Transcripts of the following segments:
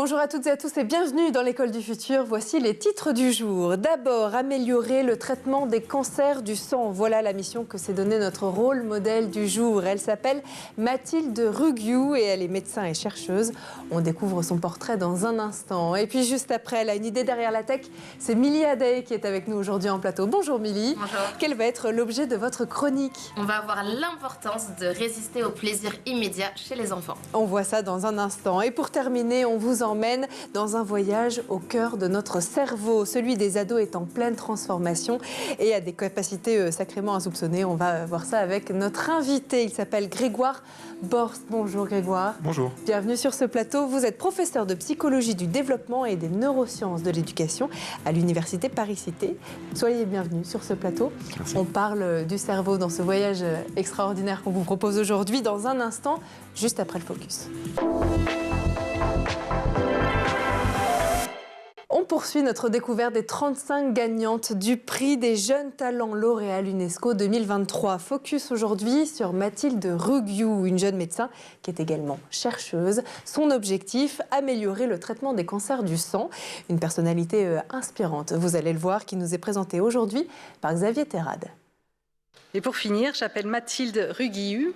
Bonjour à toutes et à tous et bienvenue dans l'École du Futur. Voici les titres du jour. D'abord, améliorer le traitement des cancers du sang. Voilà la mission que s'est donnée notre rôle modèle du jour. Elle s'appelle Mathilde Rugiou et elle est médecin et chercheuse. On découvre son portrait dans un instant. Et puis juste après, elle a une idée derrière la tech. C'est Milly Adey qui est avec nous aujourd'hui en plateau. Bonjour Milly. Bonjour. Quel va être l'objet de votre chronique? On va voir l'importance de résister au plaisir immédiat chez les enfants. On voit ça dans un instant. Et pour terminer, on vous emmène dans un voyage au cœur de notre cerveau. Celui des ados est en pleine transformation et a des capacités sacrément insoupçonnées. On va voir ça avec notre invité. Il s'appelle Grégoire Borst. Bonjour Grégoire. Bonjour. Bienvenue sur ce plateau. Vous êtes professeur de psychologie du développement et des neurosciences de l'éducation à l'université Paris-Cité. Soyez bienvenus sur ce plateau. Merci. On parle du cerveau dans ce voyage extraordinaire qu'on vous propose aujourd'hui dans un instant, juste après le focus. On poursuit notre découverte des 35 gagnantes du prix des jeunes talents lauréats l'UNESCO 2023. Focus aujourd'hui sur Mathilde Rugiou, une jeune médecin qui est également chercheuse. Son objectif, améliorer le traitement des cancers du sang. Une personnalité inspirante, vous allez le voir, qui nous est présentée aujourd'hui par Xavier Terrade. Et pour finir, j'appelle Mathilde Rugiou.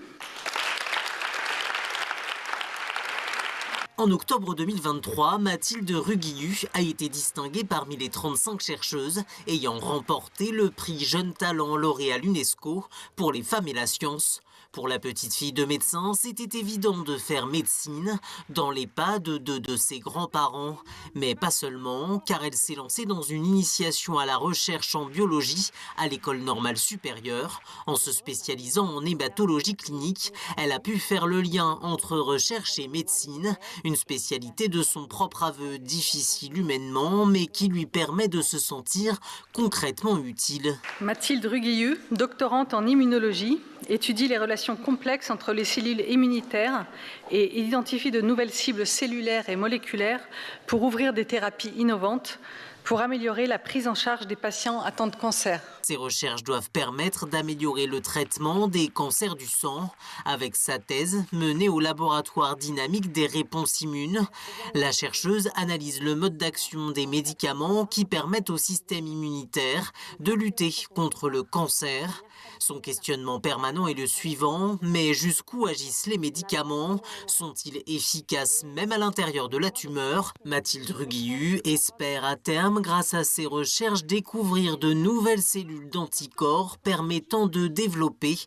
En octobre 2023, Mathilde Rugiou a été distinguée parmi les 35 chercheuses ayant remporté le prix Jeunes Talents lauréat l'UNESCO pour les femmes et la science. Pour la petite fille de médecin, c'était évident de faire médecine dans les pas de ses grands-parents. Mais pas seulement, car elle s'est lancée dans une initiation à la recherche en biologie à l'École normale supérieure. En se spécialisant en hématologie clinique, elle a pu faire le lien entre recherche et médecine, une spécialité de son propre aveu, difficile humainement, mais qui lui permet de se sentir concrètement utile. Mathilde Rugiou, doctorante en immunologie, étudie les relations complexes entre les cellules immunitaires et identifie de nouvelles cibles cellulaires et moléculaires pour ouvrir des thérapies innovantes pour améliorer la prise en charge des patients atteints de cancer. Ces recherches doivent permettre d'améliorer le traitement des cancers du sang. Avec sa thèse menée au laboratoire dynamique des réponses immunes, la chercheuse analyse le mode d'action des médicaments qui permettent au système immunitaire de lutter contre le cancer. Son questionnement permanent est le suivant, mais jusqu'où agissent les médicaments? Sont-ils efficaces même à l'intérieur de la tumeur? Mathilde Rugiou espère à terme, grâce à ses recherches, découvrir de nouvelles cellules d'anticorps permettant de développer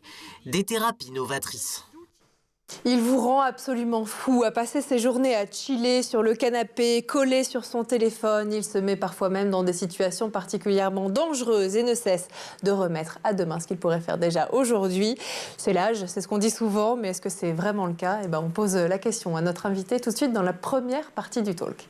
des thérapies novatrices. Il vous rend absolument fou à passer ses journées à chiller sur le canapé, collé sur son téléphone. Il se met parfois même dans des situations particulièrement dangereuses et ne cesse de remettre à demain ce qu'il pourrait faire déjà aujourd'hui. C'est l'âge, c'est ce qu'on dit souvent, mais est-ce que c'est vraiment le cas? On pose la question à notre invité tout de suite dans la première partie du talk.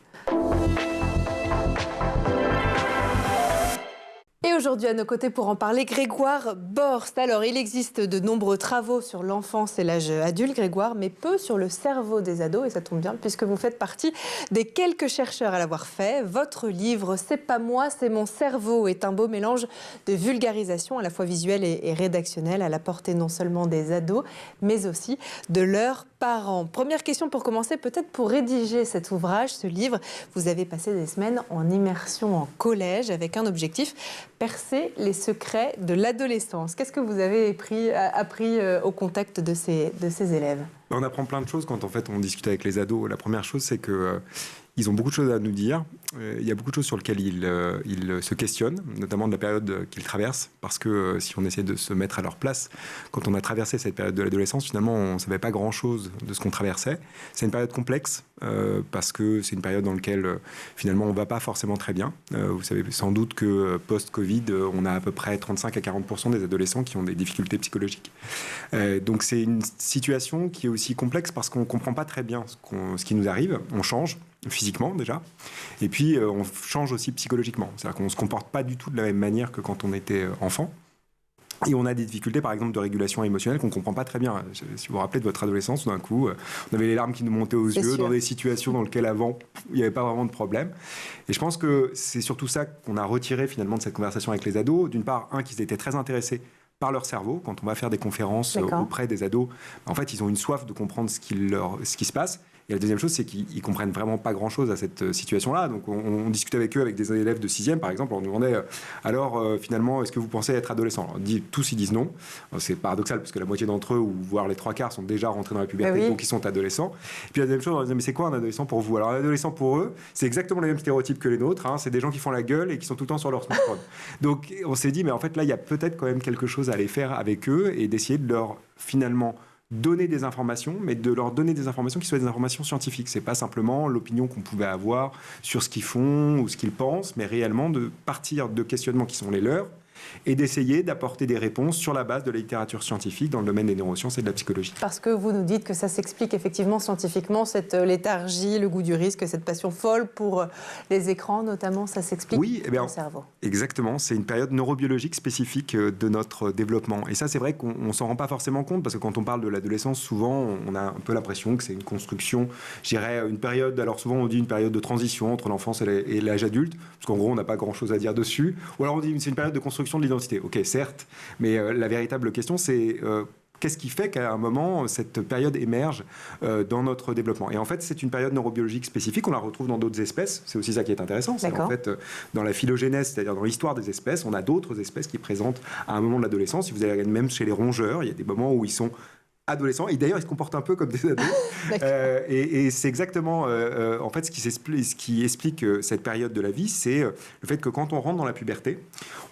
Et aujourd'hui, à nos côtés pour en parler, Grégoire Borst. Alors, il existe de nombreux travaux sur l'enfance et l'âge adulte, Grégoire, mais peu sur le cerveau des ados. Et ça tombe bien, puisque vous faites partie des quelques chercheurs à l'avoir fait. Votre livre « C'est pas moi, c'est mon cerveau » est un beau mélange de vulgarisation à la fois visuelle et rédactionnelle, à la portée non seulement des ados, mais aussi de leurs parents. Première question pour commencer, peut-être pour rédiger cet ouvrage, ce livre, vous avez passé des semaines en immersion en collège avec un objectif: percer les secrets de l'adolescence. Qu'est-ce que vous avez appris au contact de ces élèves? On apprend plein de choses quand en fait on discute avec les ados. La première chose, c'est que ils ont beaucoup de choses à nous dire. Il y a beaucoup de choses sur lesquelles ils se questionnent, notamment de la période qu'ils traversent, parce que si on essaie de se mettre à leur place, quand on a traversé cette période de l'adolescence, finalement, on ne savait pas grand-chose de ce qu'on traversait. C'est une période complexe, parce que c'est une période dans laquelle, finalement, on ne va pas forcément très bien. Vous savez sans doute que post-Covid, on a à peu près 35 à 40% des adolescents qui ont des difficultés psychologiques. Donc c'est une situation qui est aussi complexe parce qu'on ne comprend pas très bien ce qui nous arrive. On change physiquement déjà, et puis on change aussi psychologiquement. C'est-à-dire qu'on ne se comporte pas du tout de la même manière que quand on était enfant. Et on a des difficultés, par exemple, de régulation émotionnelle qu'on ne comprend pas très bien. Si vous vous rappelez de votre adolescence, d'un coup, on avait les larmes qui nous montaient aux yeux dans des situations dans lesquelles avant, il n'y avait pas vraiment de problème. Et je pense que c'est surtout ça qu'on a retiré finalement de cette conversation avec les ados. D'une part, qu'ils étaient très intéressés par leur cerveau. Quand on va faire des conférences auprès des ados, en fait, ils ont une soif de comprendre ce qui se passe. Et la deuxième chose, c'est qu'ils comprennent vraiment pas grand-chose à cette situation-là. Donc on discutait avec eux, avec des élèves de 6e par exemple, on nous demandait alors finalement, est-ce que vous pensez être adolescent? Alors, tous ils disent non. C'est paradoxal parce que la moitié d'entre eux, ou voire les 3/4, sont déjà rentrés dans la puberté, donc ils sont adolescents. Et puis la deuxième chose, on leur disait mais c'est quoi un adolescent pour vous? Alors un adolescent pour eux, c'est exactement les mêmes stéréotypes que les nôtres. C'est des gens qui font la gueule et qui sont tout le temps sur leur smartphone. Donc on s'est dit mais en fait là il y a peut-être quand même quelque chose à aller faire avec eux et d'essayer de leur finalement donner des informations, mais de leur donner des informations qui soient des informations scientifiques. C'est pas simplement l'opinion qu'on pouvait avoir sur ce qu'ils font ou ce qu'ils pensent, mais réellement de partir de questionnements qui sont les leurs et d'essayer d'apporter des réponses sur la base de la littérature scientifique dans le domaine des neurosciences et de la psychologie. Parce que vous nous dites que ça s'explique effectivement scientifiquement, cette léthargie, le goût du risque, cette passion folle pour les écrans notamment, ça s'explique dans le cerveau. Exactement, c'est une période neurobiologique spécifique de notre développement. Et ça, c'est vrai qu'on ne s'en rend pas forcément compte, parce que quand on parle de l'adolescence, souvent, on a un peu l'impression que c'est une construction, je dirais, une période, alors souvent on dit une période de transition entre l'enfance et l'âge adulte, parce qu'en gros, on n'a pas grand-chose à dire dessus. Ou alors on dit que c'est une période de construction de l'identité. Ok, certes, mais la véritable question, c'est qu'est-ce qui fait qu'à un moment, cette période émerge dans notre développement? Et en fait, c'est une période neurobiologique spécifique. On la retrouve dans d'autres espèces. C'est aussi ça qui est intéressant. C'est en fait, dans la phylogénèse, c'est-à-dire dans l'histoire des espèces, on a d'autres espèces qui présentent à un moment de l'adolescence. Si vous allez regarder même chez les rongeurs, il y a des moments où ils sont adolescents, et d'ailleurs ils se comportent un peu comme des ados. Et c'est exactement en fait ce qui explique cette période de la vie, c'est le fait que quand on rentre dans la puberté,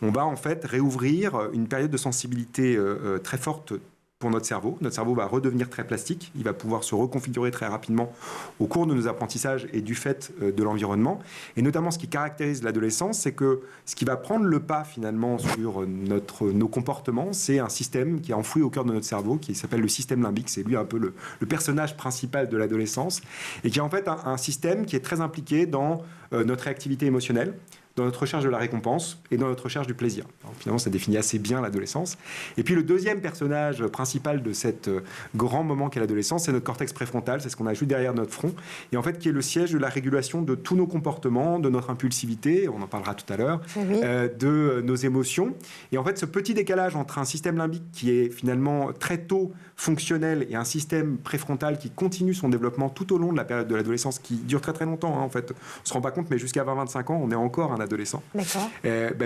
on va en fait réouvrir une période de sensibilité très forte pour notre cerveau. Notre cerveau va redevenir très plastique, il va pouvoir se reconfigurer très rapidement au cours de nos apprentissages et du fait de l'environnement. Et notamment, ce qui caractérise l'adolescence, c'est que ce qui va prendre le pas finalement sur nos comportements, c'est un système qui est enfoui au cœur de notre cerveau, qui s'appelle le système limbique. C'est lui un peu le personnage principal de l'adolescence, et qui est en fait un système qui est très impliqué dans notre réactivité émotionnelle, dans notre recherche de la récompense et dans notre recherche du plaisir. Alors, finalement, ça définit assez bien l'adolescence. Et puis le deuxième personnage principal de cet grand moment qu'est l'adolescence, c'est notre cortex préfrontal, c'est ce qu'on a juste derrière notre front, et en fait qui est le siège de la régulation de tous nos comportements, de notre impulsivité, on en parlera tout à l'heure, de nos émotions. Et en fait, ce petit décalage entre un système limbique qui est finalement très tôt fonctionnel et un système préfrontal qui continue son développement tout au long de la période de l'adolescence, qui dure très très longtemps, en fait. On ne se rend pas compte, mais jusqu'à 20-25 ans, on est encore un adolescent.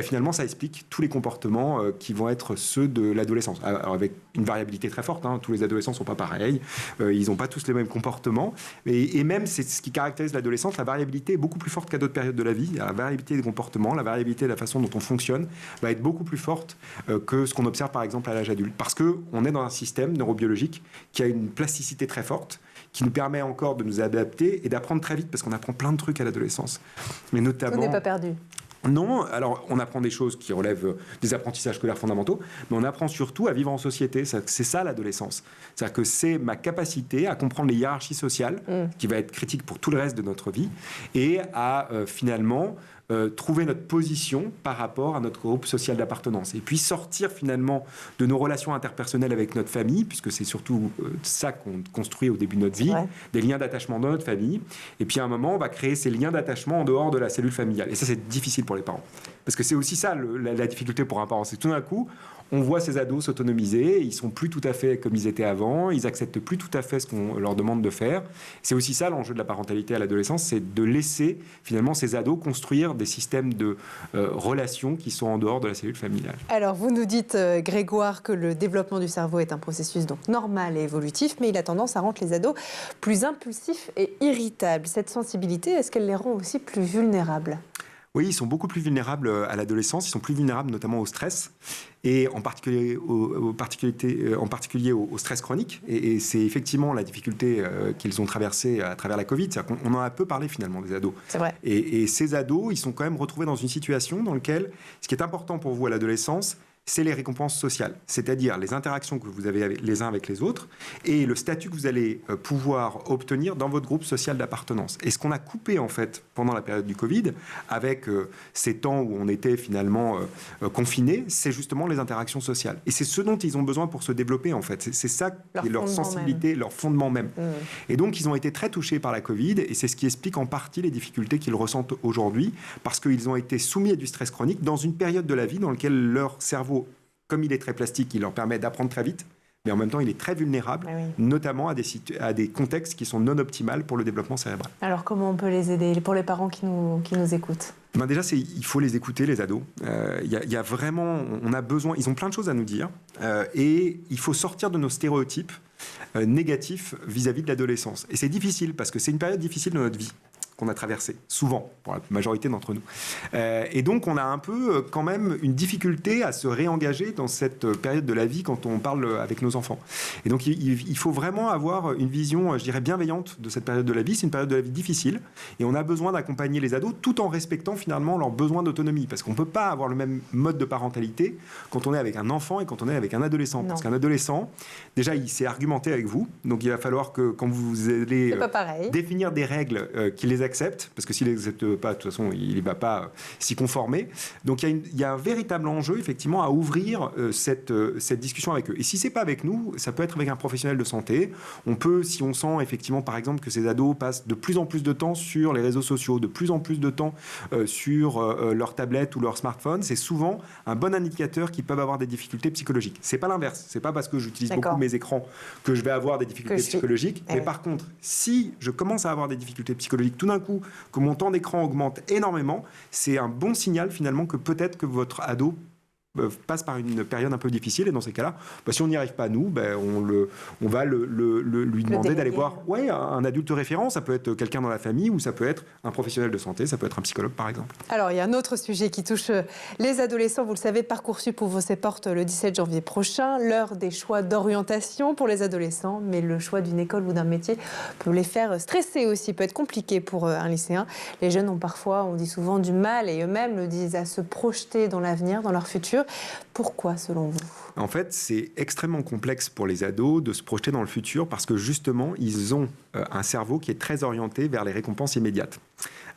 Finalement, ça explique tous les comportements qui vont être ceux de l'adolescence. Alors, avec une variabilité très forte, tous les adolescents ne sont pas pareils, ils n'ont pas tous les mêmes comportements, et même, c'est ce qui caractérise l'adolescence, la variabilité est beaucoup plus forte qu'à d'autres périodes de la vie. La variabilité des comportements, la variabilité de la façon dont on fonctionne va être beaucoup plus forte que ce qu'on observe par exemple à l'âge adulte. Parce qu'on est dans un système neurobiologique qui a une plasticité très forte, qui nous permet encore de nous adapter et d'apprendre très vite, parce qu'on apprend plein de trucs à l'adolescence. Mais notamment... Tout n'est pas perdu. Non, alors on apprend des choses qui relèvent des apprentissages scolaires fondamentaux, mais on apprend surtout à vivre en société. C'est ça l'adolescence. C'est-à-dire que c'est ma capacité à comprendre les hiérarchies sociales, qui va être critique pour tout le reste de notre vie, et à finalement... trouver notre position par rapport à notre groupe social d'appartenance. Et puis sortir finalement de nos relations interpersonnelles avec notre famille, puisque c'est surtout ça qu'on construit au début de notre vie, des liens d'attachement dans notre famille. Et puis à un moment, on va créer ces liens d'attachement en dehors de la cellule familiale. Et ça, c'est difficile pour les parents. Parce que c'est aussi ça la difficulté pour un parent. C'est tout d'un coup, on voit ces ados s'autonomiser, ils sont plus tout à fait comme ils étaient avant, ils acceptent plus tout à fait ce qu'on leur demande de faire. C'est aussi ça l'enjeu de la parentalité à l'adolescence, c'est de laisser finalement ces ados construire des systèmes de relations qui sont en dehors de la cellule familiale. Alors vous nous dites, Grégoire, que le développement du cerveau est un processus donc normal et évolutif, mais il a tendance à rendre les ados plus impulsifs et irritables. Cette sensibilité, est-ce qu'elle les rend aussi plus vulnérables ? Oui, ils sont beaucoup plus vulnérables à l'adolescence, ils sont plus vulnérables notamment au stress, et en particulier au stress chronique. Et c'est effectivement la difficulté qu'ils ont traversée à travers la Covid. C'est-à-dire qu'on en a peu parlé finalement des ados. C'est vrai. Et ces ados, ils sont quand même retrouvés dans une situation dans laquelle ce qui est important pour vous à l'adolescence, c'est les récompenses sociales, c'est-à-dire les interactions que vous avez les uns avec les autres et le statut que vous allez pouvoir obtenir dans votre groupe social d'appartenance. Et ce qu'on a coupé en fait pendant la période du Covid, avec ces temps où on était finalement confinés, c'est justement les interactions sociales. Et c'est ce dont ils ont besoin pour se développer en fait. C'est ça qui est leur sensibilité, leur fondement même. Et donc ils ont été très touchés par la Covid et c'est ce qui explique en partie les difficultés qu'ils ressentent aujourd'hui parce qu'ils ont été soumis à du stress chronique dans une période de la vie dans laquelle leur cerveau, comme il est très plastique, il leur permet d'apprendre très vite, mais en même temps, il est très vulnérable, notamment à des contextes qui sont non optimaux pour le développement cérébral. Alors, comment on peut les aider pour les parents qui nous écoutent? Déjà, il faut les écouter, les ados. Il y a vraiment, on a besoin, ils ont plein de choses à nous dire, et il faut sortir de nos stéréotypes négatifs vis-à-vis de l'adolescence. Et c'est difficile, parce que c'est une période difficile de notre vie qu'on a traversé, souvent, pour la majorité d'entre nous. Et donc, on a un peu, quand même, une difficulté à se réengager dans cette période de la vie quand on parle avec nos enfants. Et donc, il faut vraiment avoir une vision, je dirais, bienveillante de cette période de la vie. C'est une période de la vie difficile, et on a besoin d'accompagner les ados tout en respectant, finalement, leurs besoins d'autonomie. Parce qu'on ne peut pas avoir le même mode de parentalité quand on est avec un enfant et quand on est avec un adolescent. Parce qu'un adolescent, déjà, il s'est argumenté avec vous. Donc, il va falloir que, quand vous allez définir des règles qui les accepte, parce que s'il ne les accepte pas, de toute façon, il ne va pas s'y conformer. Donc, il y a un véritable enjeu, effectivement, à ouvrir cette discussion avec eux. Et si ce n'est pas avec nous, ça peut être avec un professionnel de santé. On peut, si on sent, effectivement, par exemple, que ces ados passent de plus en plus de temps sur les réseaux sociaux, de plus en plus de temps sur leur tablette ou leur smartphone, c'est souvent un bon indicateur qu'ils peuvent avoir des difficultés psychologiques. Ce n'est pas l'inverse. Ce n'est pas parce que j'utilise beaucoup mes écrans que je vais avoir des difficultés psychologiques. Mais par contre, si je commence à avoir des difficultés psychologiques, tout d'un coup, que mon temps d'écran augmente énormément, c'est un bon signal finalement que peut-être que votre ado passe par une période un peu difficile, et dans ces cas-là, si on n'y arrive pas nous, on va lui demander d'aller voir un adulte référent. Ça peut être quelqu'un dans la famille, ou ça peut être un professionnel de santé, ça peut être un psychologue par exemple. Alors il y a un autre sujet qui touche les adolescents, vous le savez, Parcoursup ouvre ses portes le 17 janvier prochain, l'heure des choix d'orientation pour les adolescents, mais le choix d'une école ou d'un métier peut les faire stresser aussi, peut être compliqué pour un lycéen. Les jeunes ont parfois, on dit souvent, du mal, et eux-mêmes le disent, à se projeter dans l'avenir, dans leur futur. Pourquoi, selon vous ? En fait, c'est extrêmement complexe pour les ados de se projeter dans le futur parce que justement, ils ont un cerveau qui est très orienté vers les récompenses immédiates.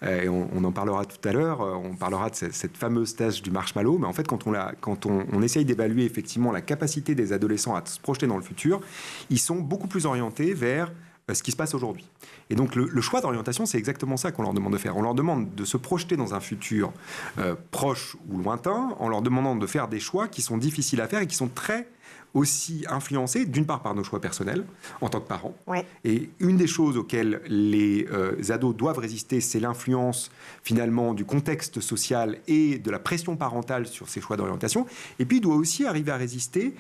Et on en parlera tout à l'heure, on parlera de cette fameuse tâche du marshmallow, mais en fait, quand on essaye d'évaluer effectivement la capacité des adolescents à se projeter dans le futur, ils sont beaucoup plus orientés vers ce qui se passe aujourd'hui. Et donc le choix d'orientation, c'est exactement ça qu'on leur demande de faire. On leur demande de se projeter dans un futur proche ou lointain, en leur demandant de faire des choix qui sont difficiles à faire et qui sont très aussi influencés, d'une part par nos choix personnels en tant que parents. Et une des choses auxquelles les ados doivent résister, c'est l'influence finalement du contexte social et de la pression parentale sur ces choix d'orientation. Et puis il doit aussi arriver à résister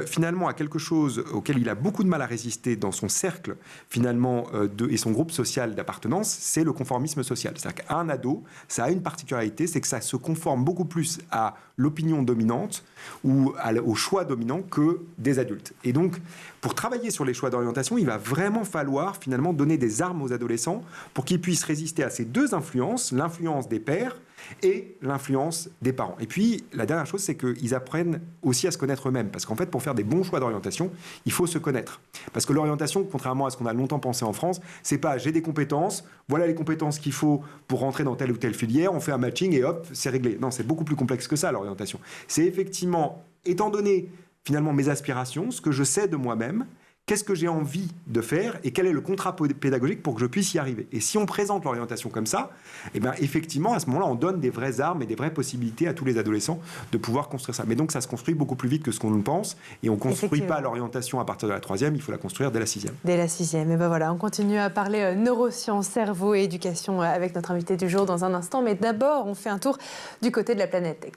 finalement à quelque chose auquel il a beaucoup de mal à résister dans son cercle finalement et son groupe social d'appartenance, c'est le conformisme social. C'est-à-dire qu'un ado, ça a une particularité, c'est que ça se conforme beaucoup plus à l'opinion dominante ou au choix dominant que des adultes. Et donc, pour travailler sur les choix d'orientation, il va vraiment falloir finalement donner des armes aux adolescents pour qu'ils puissent résister à ces deux influences, l'influence des pairs et l'influence des parents. Et puis, la dernière chose, c'est qu'ils apprennent aussi à se connaître eux-mêmes. Parce qu'en fait, pour faire des bons choix d'orientation, il faut se connaître. Parce que l'orientation, contrairement à ce qu'on a longtemps pensé en France, c'est pas j'ai des compétences, voilà les compétences qu'il faut pour rentrer dans telle ou telle filière, on fait un matching et hop, c'est réglé. Non, c'est beaucoup plus complexe que ça, l'orientation. C'est effectivement, étant donné finalement mes aspirations, ce que je sais de moi-même, qu'est-ce que j'ai envie de faire et quel est le contrat pédagogique pour que je puisse y arriver. Et si on présente l'orientation comme ça, eh bien, effectivement, à ce moment-là, on donne des vraies armes et des vraies possibilités à tous les adolescents de pouvoir construire ça. Mais donc, ça se construit beaucoup plus vite que ce qu'on le pense. Et on ne construit pas l'orientation à partir de la 3e, il faut la construire dès la 6e. Dès la 6e. Et ben voilà, on continue à parler neurosciences, cerveau et éducation avec notre invité du jour dans un instant. Mais d'abord, on fait un tour du côté de la planète tech.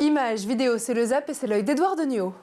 Images, vidéos, c'est le Zap et c'est l'œil d'Edouard Deniau.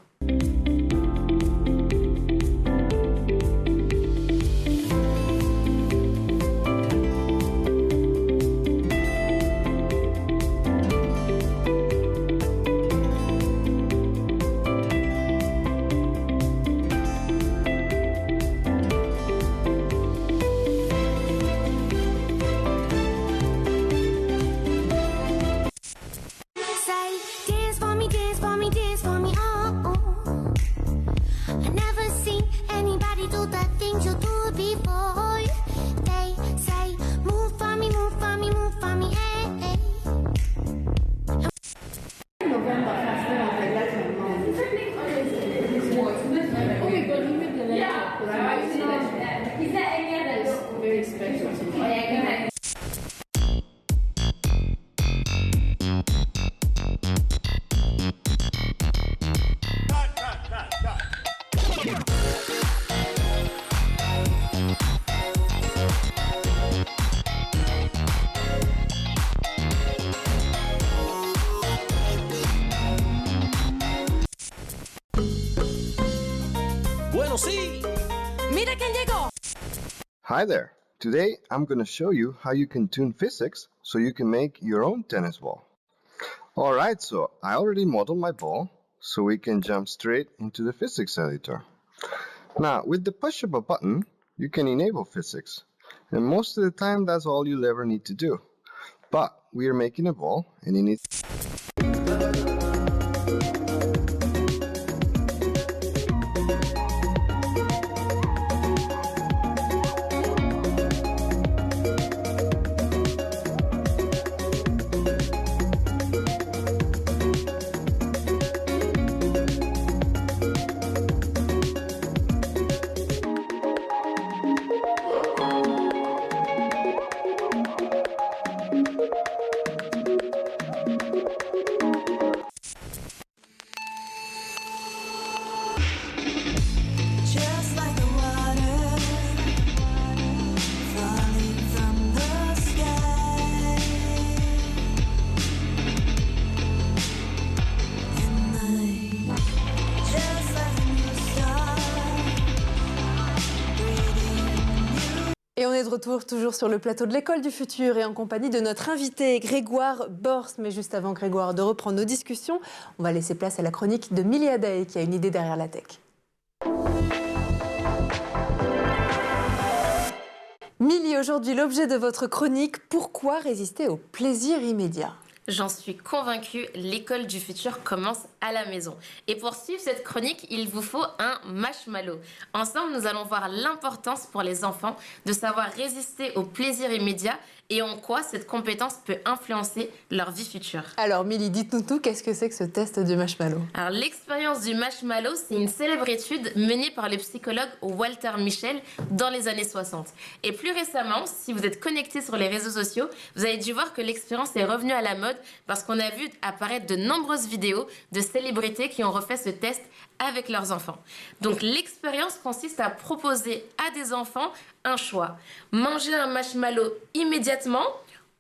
Bueno, sí. Mira quién llegó. Hi there. Today I'm going to show you how you can tune physics so you can make your own tennis ball. Alright, so I already modeled my ball so we can jump straight into the physics editor. Now, with the push of a button, you can enable physics. And most of the time, that's all you'll ever need to do. But we are making a ball, and you need... Just like the water falling from the sky. And I, just like a new star, breathing new. Et on est de retour toujours sur le plateau de l'École du Futur et en compagnie de notre invité Grégoire Borst. Mais juste avant, Grégoire, de reprendre nos discussions, on va laisser place à la chronique de Milly Adaé qui a une idée derrière la tech. Milly, aujourd'hui, l'objet de votre chronique, pourquoi résister au plaisir immédiat ? J'en suis convaincue, l'école du futur commence à la maison. Et pour suivre cette chronique, il vous faut un marshmallow. Ensemble, nous allons voir l'importance pour les enfants de savoir résister au plaisir immédiat et en quoi cette compétence peut influencer leur vie future. Alors, Milly, dites-nous tout, qu'est-ce que c'est que ce test du marshmallow ? Alors, l'expérience du marshmallow, c'est une célèbre étude menée par le psychologue Walter Mischel dans les années 60. Et plus récemment, si vous êtes connecté sur les réseaux sociaux, vous avez dû voir que l'expérience est revenue à la mode parce qu'on a vu apparaître de nombreuses vidéos de célébrités qui ont refait ce test avec leurs enfants. Donc, l'expérience consiste à proposer à des enfants un choix. Manger un marshmallow immédiatement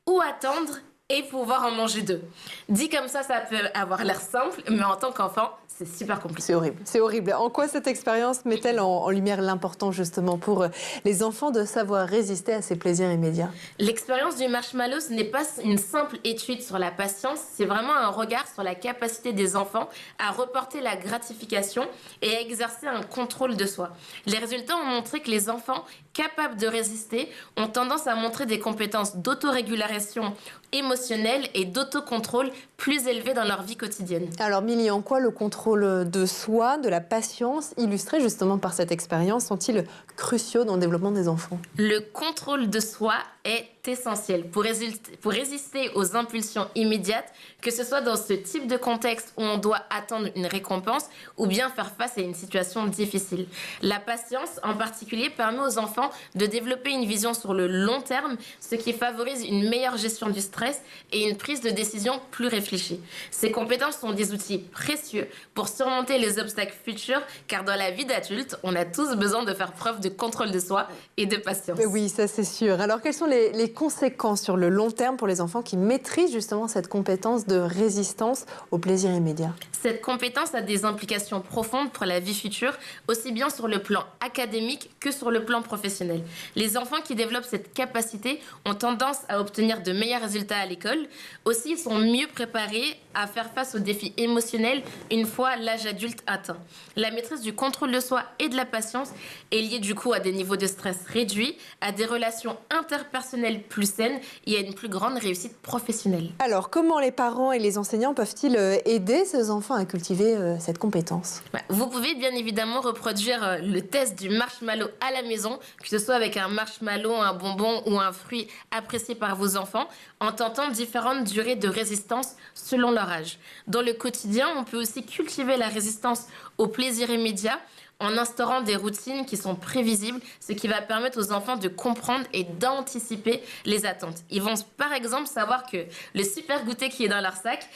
ou attendre et pouvoir en manger deux. Dit comme ça peut avoir l'air simple, mais en tant qu'enfant, c'est super compliqué. C'est horrible, c'est horrible. En quoi cette expérience met-elle en lumière l'importance justement pour les enfants de savoir résister à ces plaisirs immédiats ? L'expérience du marshmallow, ce n'est pas une simple étude sur la patience, c'est vraiment un regard sur la capacité des enfants à reporter la gratification et à exercer un contrôle de soi. Les résultats ont montré que les enfants capables de résister ont tendance à montrer des compétences d'autorégulation émotionnelle et d'autocontrôle plus élevées dans leur vie quotidienne. Alors Milly, en quoi le contrôle de soi, de la patience, illustré justement par cette expérience, sont-ils cruciaux dans le développement des enfants ? Le contrôle de soi est essentiel pour résister aux impulsions immédiates, que ce soit dans ce type de contexte où on doit attendre une récompense ou bien faire face à une situation difficile. La patience, en particulier, permet aux enfants de développer une vision sur le long terme, ce qui favorise une meilleure gestion du stress et une prise de décision plus réfléchie. Ces compétences sont des outils précieux pour surmonter les obstacles futurs, car dans la vie d'adulte, on a tous besoin de faire preuve de contrôle de soi et de patience. Oui, ça c'est sûr. Alors quelles sont les conséquences sur le long terme pour les enfants qui maîtrisent justement cette compétence de résistance au plaisir immédiat ? Cette compétence a des implications profondes pour la vie future, aussi bien sur le plan académique que sur le plan professionnel. Les enfants qui développent cette capacité ont tendance à obtenir de meilleurs résultats à l'école. Aussi, ils sont mieux préparés à faire face aux défis émotionnels une fois l'âge adulte atteint. La maîtrise du contrôle de soi et de la patience est liée du coup à des niveaux de stress réduits, à des relations interpersonnelles plus saines et à une plus grande réussite professionnelle. Alors, comment les parents et les enseignants peuvent-ils aider ces enfants à cultiver cette compétence ? Vous pouvez bien évidemment reproduire le test du marshmallow à la maison, que ce soit avec un marshmallow, un bonbon ou un fruit apprécié par vos enfants, en tentant différentes durées de résistance selon leur âge. Dans le quotidien, on peut aussi cultiver la résistance au plaisir immédiat en instaurant des routines qui sont prévisibles, ce qui va permettre aux enfants de comprendre et d'anticiper les attentes. Ils vont par exemple savoir que le super goûter qui est dans leur sac,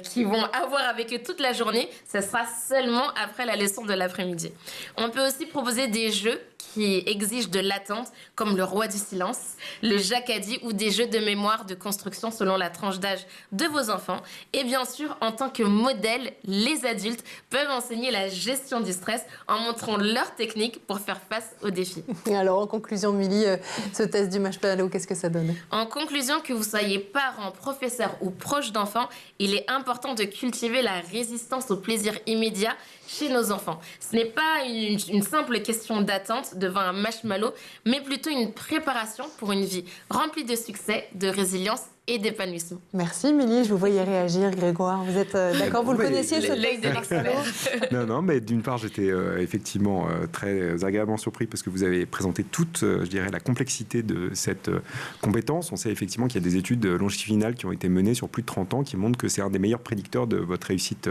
qu'ils vont avoir avec eux toute la journée, ça sera seulement après la leçon de l'après-midi. On peut aussi proposer des jeux qui exigent de l'attente, comme le roi du silence, le jacadi ou des jeux de mémoire de construction selon la tranche d'âge de vos enfants. Et bien sûr, en tant que modèle, les adultes peuvent enseigner la gestion du stress en montrant leurs techniques pour faire face aux défis. Et alors, en conclusion, Milly, ce test du marshmallow, qu'est-ce que ça donne? En conclusion, que vous soyez parent, professeur ou proche d'enfants, il est important de cultiver la résistance au plaisir immédiat chez nos enfants. Ce n'est pas une simple question d'attente devant un marshmallow, mais plutôt une préparation pour une vie remplie de succès, de résilience et d'épanouissement. Merci Milly, je vous voyais réagir, Grégoire. Vous êtes d'accord, vous le connaissiez ce L'œil de l'expert. Non, mais d'une part, j'étais effectivement très agréablement surpris parce que vous avez présenté toute, je dirais, la complexité de cette compétence. On sait effectivement qu'il y a des études longitudinales qui ont été menées sur plus de 30 ans qui montrent que c'est un des meilleurs prédicteurs de votre réussite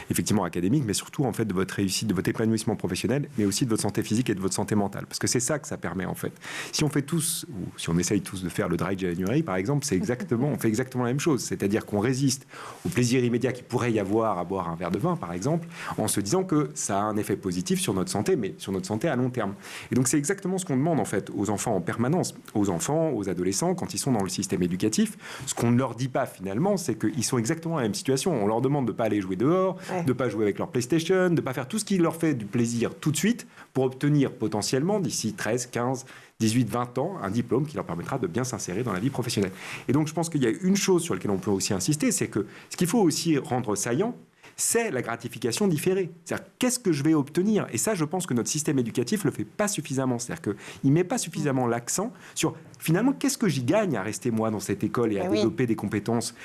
effectivement académique, mais surtout en fait de votre réussite, de votre épanouissement professionnel, mais aussi de votre santé physique et de votre santé mentale. Parce que c'est ça que ça permet en fait. Si on fait tous, ou si on essaye tous de faire le dry January par exemple, c'est exactement on fait exactement la même chose. C'est-à-dire qu'on résiste au plaisir immédiat qu'il pourrait y avoir à boire un verre de vin, par exemple, en se disant que ça a un effet positif sur notre santé, mais sur notre santé à long terme. Et donc, c'est exactement ce qu'on demande, en fait, aux enfants en permanence, aux enfants, aux adolescents, quand ils sont dans le système éducatif. Ce qu'on ne leur dit pas, finalement, c'est qu'ils sont exactement dans la même situation. On leur demande de ne pas aller jouer dehors, de ne pas jouer avec leur PlayStation, de ne pas faire tout ce qui leur fait du plaisir tout de suite pour obtenir potentiellement, d'ici 13, 15, 18, 20 ans, un diplôme qui leur permettra de bien s'insérer dans la vie professionnelle. Et donc, je pense qu'il y a une chose sur laquelle on peut aussi insister, c'est que ce qu'il faut aussi rendre saillant, c'est la gratification différée. C'est-à-dire, qu'est-ce que je vais obtenir? Et ça, je pense que notre système éducatif ne le fait pas suffisamment. C'est-à-dire qu'il ne met pas suffisamment l'accent sur, finalement, qu'est-ce que j'y gagne à rester, moi, dans cette école et à développer des compétences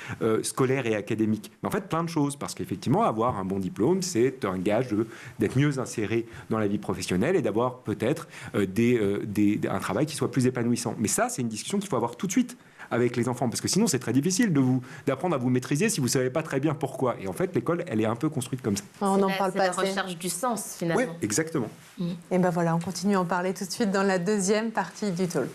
scolaires et académiques. Mais en fait, plein de choses. Parce qu'effectivement, avoir un bon diplôme, c'est un gage d'être mieux inséré dans la vie professionnelle et d'avoir peut-être un travail qui soit plus épanouissant. Mais ça, c'est une discussion qu'il faut avoir tout de suite avec les enfants, parce que sinon c'est très difficile d'apprendre à vous maîtriser si vous ne savez pas très bien pourquoi. Et en fait, l'école, elle est un peu construite comme ça. On n'en parle pas assez. C'est la recherche du sens, finalement. Oui, exactement. Et ben voilà, on continue à en parler tout de suite dans la deuxième partie du talk.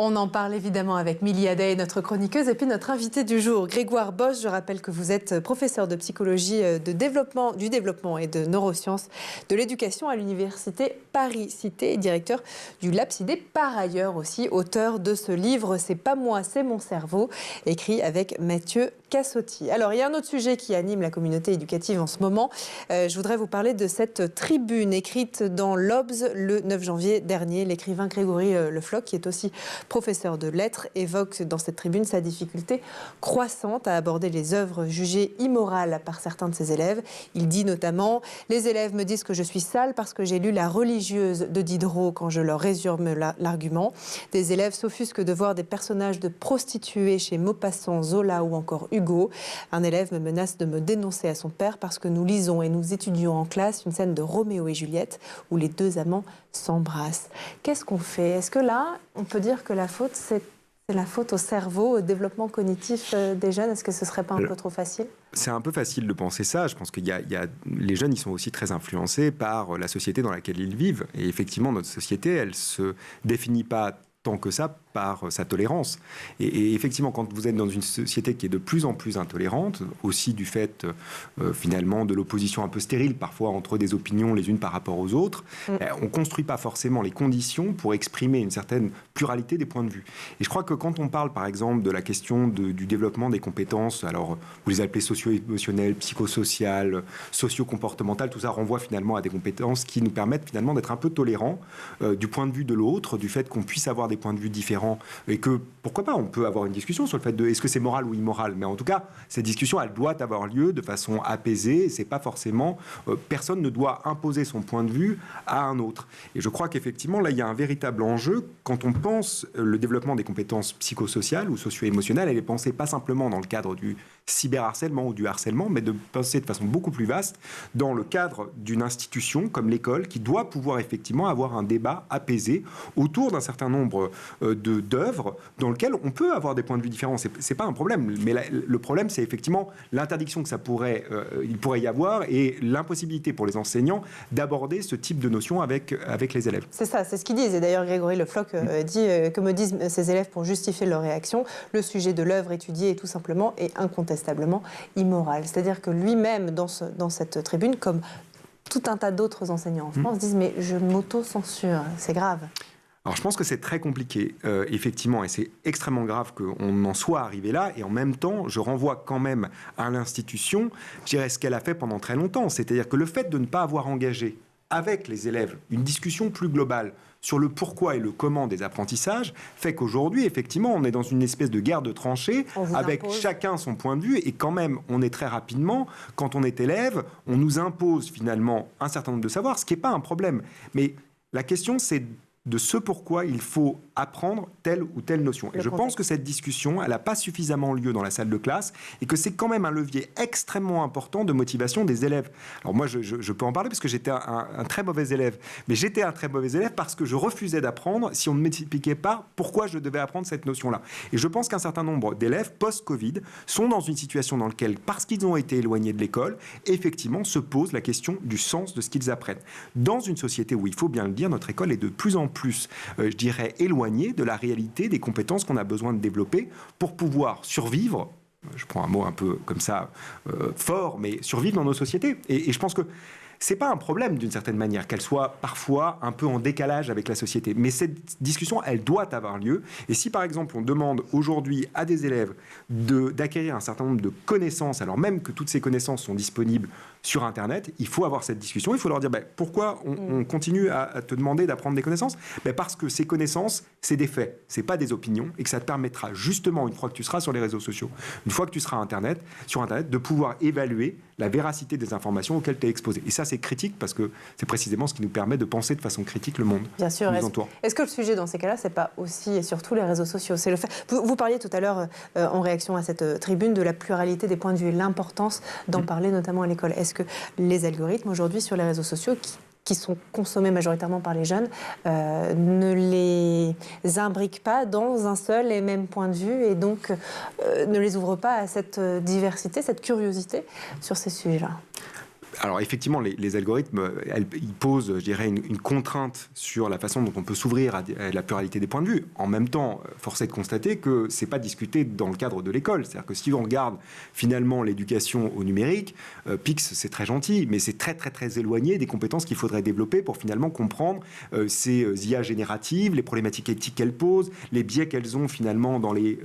On en parle évidemment avec Milly Adey, notre chroniqueuse, et puis notre invité du jour, Grégoire Bosch. Je rappelle que vous êtes professeur de psychologie du développement et de neurosciences de l'éducation à l'université Paris-Cité et directeur du Lab-CIDE, par ailleurs aussi auteur de ce livre « C'est pas moi, c'est mon cerveau », écrit avec Mathieu Cassotti. Alors, il y a un autre sujet qui anime la communauté éducative en ce moment. Je voudrais vous parler de cette tribune écrite dans l'Obs le 9 janvier dernier. L'écrivain Grégory Le Floch, qui est aussi professeur de lettres, évoque dans cette tribune sa difficulté croissante à aborder les œuvres jugées immorales par certains de ses élèves. Il dit notamment « Les élèves me disent que je suis sale parce que j'ai lu La religieuse de Diderot quand je leur résume l'argument. Des élèves s'offusquent de voir des personnages de prostituées chez Maupassant, Zola ou encore Hugo. Un élève me menace de me dénoncer à son père parce que nous lisons et nous étudions en classe une scène de Roméo et Juliette où les deux amants s'embrassent. » Qu'est-ce qu'on fait? Est-ce que là, on peut dire que la faute, c'est la faute au cerveau, au développement cognitif des jeunes? Est-ce que ce ne serait pas un peu trop facile? C'est un peu facile de penser ça. Je pense les jeunes, ils sont aussi très influencés par la société dans laquelle ils vivent. Et effectivement, notre société, elle ne se définit pas tant que ça par sa tolérance. Et effectivement, quand vous êtes dans une société qui est de plus en plus intolérante, aussi du fait finalement de l'opposition un peu stérile parfois entre des opinions les unes par rapport aux autres, on ne construit pas forcément les conditions pour exprimer une certaine pluralité des points de vue. Et je crois que quand on parle par exemple de la question du développement des compétences, alors vous les appelez socio-émotionnelles, psychosociales, socio-comportementales, tout ça renvoie finalement à des compétences qui nous permettent finalement d'être un peu tolérants du point de vue de l'autre, du fait qu'on puisse avoir des points de vue différents et que, pourquoi pas, on peut avoir une discussion sur le fait de est-ce que c'est moral ou immoral, mais en tout cas, cette discussion, elle doit avoir lieu de façon apaisée, c'est pas forcément, personne ne doit imposer son point de vue à un autre. Et je crois qu'effectivement, là, il y a un véritable enjeu quand on pense le développement des compétences psychosociales ou socio-émotionnelles, elle est pensée pas simplement dans le cadre du cyberharcèlement ou du harcèlement, mais de penser de façon beaucoup plus vaste dans le cadre d'une institution comme l'école qui doit pouvoir effectivement avoir un débat apaisé autour d'un certain nombre d'œuvres dans lesquelles on peut avoir des points de vue différents. C'est pas un problème, mais le problème, c'est effectivement l'interdiction que il pourrait y avoir et l'impossibilité pour les enseignants d'aborder ce type de notions avec les élèves. C'est ça, c'est ce qu'ils disent. Et d'ailleurs, Grégory Le Floch dit que me disent ces élèves pour justifier leur réaction, le sujet de l'œuvre étudiée est tout simplement et incontestablement immoral. C'est-à-dire que lui-même, dans cette tribune, comme tout un tas d'autres enseignants en France disent mais je m'auto-censure, c'est grave. Alors je pense que c'est très compliqué, effectivement, et c'est extrêmement grave qu'on en soit arrivé là, et en même temps, je renvoie quand même à l'institution, je dirais, ce qu'elle a fait pendant très longtemps, c'est-à-dire que le fait de ne pas avoir engagé avec les élèves une discussion plus globale sur le pourquoi et le comment des apprentissages, fait qu'aujourd'hui, effectivement, on est dans une espèce de guerre de tranchées, avec chacun son point de vue, et quand même, on est très rapidement, quand on est élève, on nous impose finalement un certain nombre de savoirs, ce qui n'est pas un problème. Mais la question, c'est de ce pourquoi il faut apprendre telle ou telle notion. Et je pense que cette discussion, elle n'a pas suffisamment lieu dans la salle de classe et que c'est quand même un levier extrêmement important de motivation des élèves. Alors moi, je peux en parler parce que j'étais un très mauvais élève. Mais j'étais un très mauvais élève parce que je refusais d'apprendre si on ne m'expliquait pas pourquoi je devais apprendre cette notion-là. Et je pense qu'un certain nombre d'élèves post-Covid sont dans une situation dans laquelle, parce qu'ils ont été éloignés de l'école, effectivement, se pose la question du sens de ce qu'ils apprennent. Dans une société où, il faut bien le dire, notre école est de plus en plus, je dirais, éloignée de la réalité des compétences qu'on a besoin de développer pour pouvoir survivre, je prends un mot un peu comme ça, fort, mais survivre dans nos sociétés. Et je pense que c'est pas un problème d'une certaine manière qu'elle soit parfois un peu en décalage avec la société. Mais cette discussion, elle doit avoir lieu. Et si par exemple on demande aujourd'hui à des élèves d'acquérir un certain nombre de connaissances, alors même que toutes ces connaissances sont disponibles sur Internet, il faut avoir cette discussion. Il faut leur dire pourquoi on continue à te demander d'apprendre des connaissances. Parce que ces connaissances, c'est des faits, c'est pas des opinions, et que ça te permettra justement, une fois que tu seras sur les réseaux sociaux, une fois que tu seras sur Internet, de pouvoir évaluer la véracité des informations auxquelles tu es exposé. Et ça, c'est critique parce que c'est précisément ce qui nous permet de penser de façon critique le monde. Bien sûr. Est-ce que le sujet dans ces cas-là, c'est pas aussi et surtout les réseaux sociaux? C'est le fait. Vous parliez tout à l'heure, en réaction à cette tribune, de la pluralité des points de vue et l'importance d'en parler, notamment à l'école. Est-ce que les algorithmes aujourd'hui sur les réseaux sociaux qui sont consommés majoritairement par les jeunes, ne les imbriquent pas dans un seul et même point de vue et donc ne les ouvrent pas à cette diversité, cette curiosité sur ces sujets-là? Alors effectivement, les algorithmes, ils posent, je dirais, une contrainte sur la façon dont on peut s'ouvrir à la pluralité des points de vue. En même temps, force est de constater que c'est pas discuté dans le cadre de l'école. C'est-à-dire que si on regarde finalement l'éducation au numérique, PIX, c'est très gentil, mais c'est très très très éloigné des compétences qu'il faudrait développer pour finalement comprendre ces IA génératives, les problématiques éthiques qu'elles posent, les biais qu'elles ont finalement dans les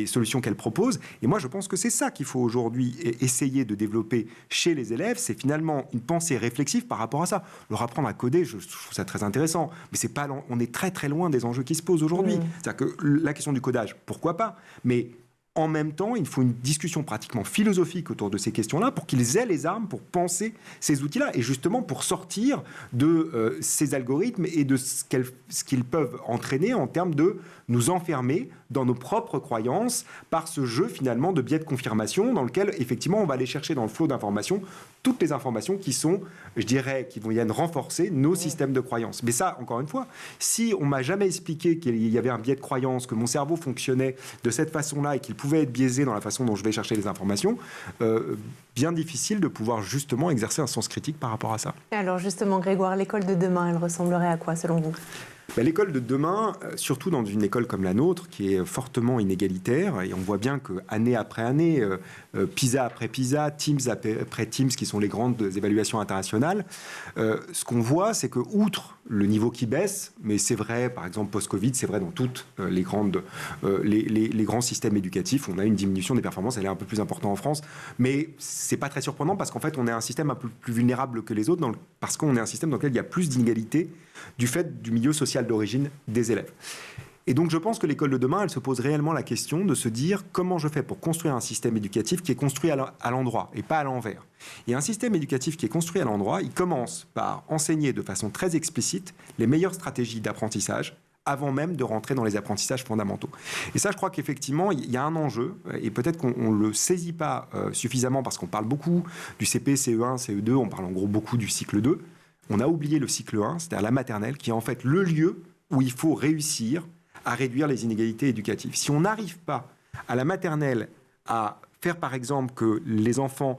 solutions qu'elles proposent. Et moi, je pense que c'est ça qu'il faut aujourd'hui essayer de développer chez les élèves, c'est finalement une pensée réflexive par rapport à ça. Leur apprendre à coder, je trouve ça très intéressant, mais c'est pas, on est très très loin des enjeux qui se posent aujourd'hui. C'est-à-dire que la question du codage, pourquoi pas, mais en même temps, il faut une discussion pratiquement philosophique autour de ces questions-là pour qu'ils aient les armes pour penser ces outils-là et justement pour sortir de ces algorithmes et de ce qu'ils peuvent entraîner en termes de nous enfermer dans nos propres croyances par ce jeu finalement de biais de confirmation dans lequel effectivement on va aller chercher dans le flot d'informations toutes les informations qui sont, je dirais, qui viennent renforcer nos systèmes de croyances. Mais ça, encore une fois, si on m'a jamais expliqué qu'il y avait un biais de croyance, que mon cerveau fonctionnait de cette façon-là et qu'il pouvait être biaisé dans la façon dont je vais chercher les informations, bien difficile de pouvoir justement exercer un sens critique par rapport à ça. Alors justement, Grégoire, l'école de demain, elle ressemblerait à quoi selon vous ? L'école de demain, surtout dans une école comme la nôtre, qui est fortement inégalitaire, et on voit bien qu'année après année, PISA après PISA, Teams après Teams, qui sont les grandes évaluations internationales, ce qu'on voit, c'est que outre le niveau qui baisse, mais c'est vrai, par exemple, post-Covid, c'est vrai dans toutes les grands systèmes éducatifs, on a une diminution des performances, elle est un peu plus importante en France, mais c'est pas très surprenant parce qu'en fait, on est un système un peu plus vulnérable que les autres, parce qu'on est un système dans lequel il y a plus d'inégalités du fait du milieu social d'origine des élèves. Et donc je pense que l'école de demain, elle se pose réellement la question de se dire comment je fais pour construire un système éducatif qui est construit à l'endroit et pas à l'envers. Et un système éducatif qui est construit à l'endroit, il commence par enseigner de façon très explicite les meilleures stratégies d'apprentissage avant même de rentrer dans les apprentissages fondamentaux. Et ça, je crois qu'effectivement, il y a un enjeu, et peut-être qu'on ne le saisit pas suffisamment parce qu'on parle beaucoup du CP, CE1, CE2, on parle en gros beaucoup du cycle 2. On a oublié le cycle 1, c'est-à-dire la maternelle, qui est en fait le lieu où il faut réussir à réduire les inégalités éducatives. Si on n'arrive pas à la maternelle à faire par exemple que les enfants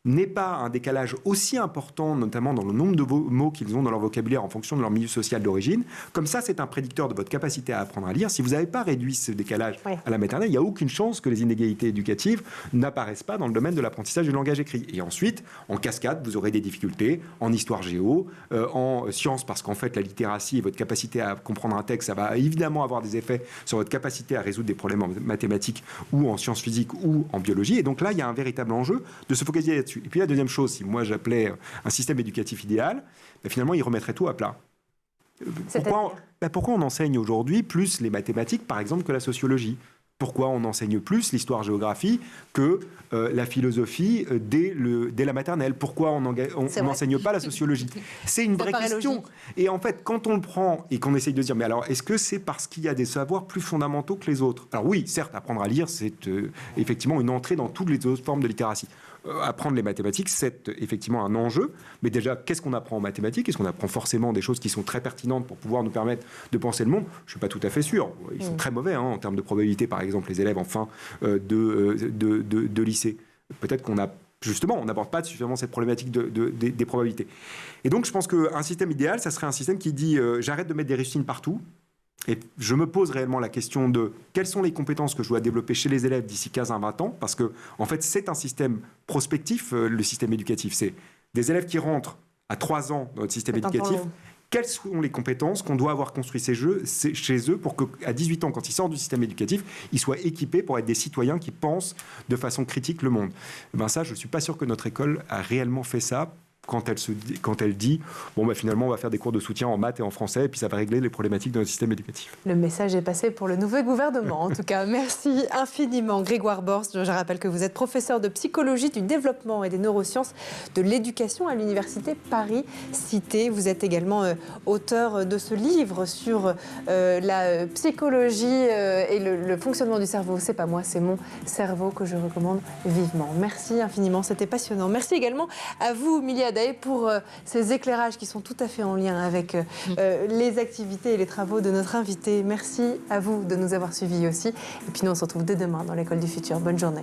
n'aient pas un décalage aussi important, notamment dans le nombre de mots qu'ils ont dans leur vocabulaire en fonction de leur milieu social d'origine. Comme ça, c'est un prédicteur de votre capacité à apprendre à lire. Si vous n'avez pas réduit ce décalage à la maternelle, il n'y a aucune chance que les inégalités éducatives n'apparaissent pas dans le domaine de l'apprentissage du langage écrit. Et ensuite, en cascade, vous aurez des difficultés en histoire géo, en sciences, parce qu'en fait, la littératie et votre capacité à comprendre un texte, ça va évidemment avoir des effets sur votre capacité à résoudre des problèmes en mathématiques ou en sciences physiques ou en biologie. Et donc là, il y a un véritable enjeu de se focaliser là-dessus. Et puis la deuxième chose, si moi j'appelais un système éducatif idéal, finalement, il remettrait tout à plat. Pourquoi on enseigne aujourd'hui plus les mathématiques, par exemple, que la sociologie ? Pourquoi on enseigne plus l'histoire-géographie que la philosophie dès la maternelle ? Pourquoi on n'enseigne pas la sociologie ? C'est une vraie question. Logique. Et en fait, quand on le prend et qu'on essaye de dire, mais alors, est-ce que c'est parce qu'il y a des savoirs plus fondamentaux que les autres ? Alors oui, certes, apprendre à lire, c'est effectivement une entrée dans toutes les autres formes de littératie. Apprendre les mathématiques, c'est effectivement un enjeu. Mais déjà, qu'est-ce qu'on apprend en mathématiques ? Est-ce qu'on apprend forcément des choses qui sont très pertinentes pour pouvoir nous permettre de penser le monde ? Je ne suis pas tout à fait sûr. Ils sont très mauvais en termes de probabilité, par exemple, les élèves en fin de lycée. Peut-être qu'on a... Justement, on n'aborde pas suffisamment cette problématique des probabilités. Et donc, je pense qu'un système idéal, ça serait un système qui dit j'arrête de mettre des rustines partout. Et je me pose réellement la question de quelles sont les compétences que je dois développer chez les élèves d'ici 15 à 20 ans, parce que, en fait, c'est un système prospectif, le système éducatif. C'est des élèves qui rentrent à 3 ans dans notre système éducatif. Quelles sont les compétences qu'on doit avoir construites chez eux pour qu'à 18 ans, quand ils sortent du système éducatif, ils soient équipés pour être des citoyens qui pensent de façon critique le monde. Ben ça, je ne suis pas sûr que notre école a réellement fait ça. Quand elle dit finalement on va faire des cours de soutien en maths et en français et puis ça va régler les problématiques de notre système éducatif. Le message est passé pour le nouveau gouvernement en tout cas. Merci infiniment Grégoire Borst. Je rappelle que vous êtes professeur de psychologie du développement et des neurosciences de l'éducation à l'université Paris-Cité. Vous êtes également auteur de ce livre sur la psychologie et le fonctionnement du cerveau. C'est pas moi, c'est mon cerveau que je recommande vivement. Merci infiniment, c'était passionnant. Merci également à vous Milia pour ces éclairages qui sont tout à fait en lien avec les activités et les travaux de notre invité. Merci à vous de nous avoir suivis aussi. Et puis nous, on se retrouve dès demain dans l'École du Futur. Bonne journée.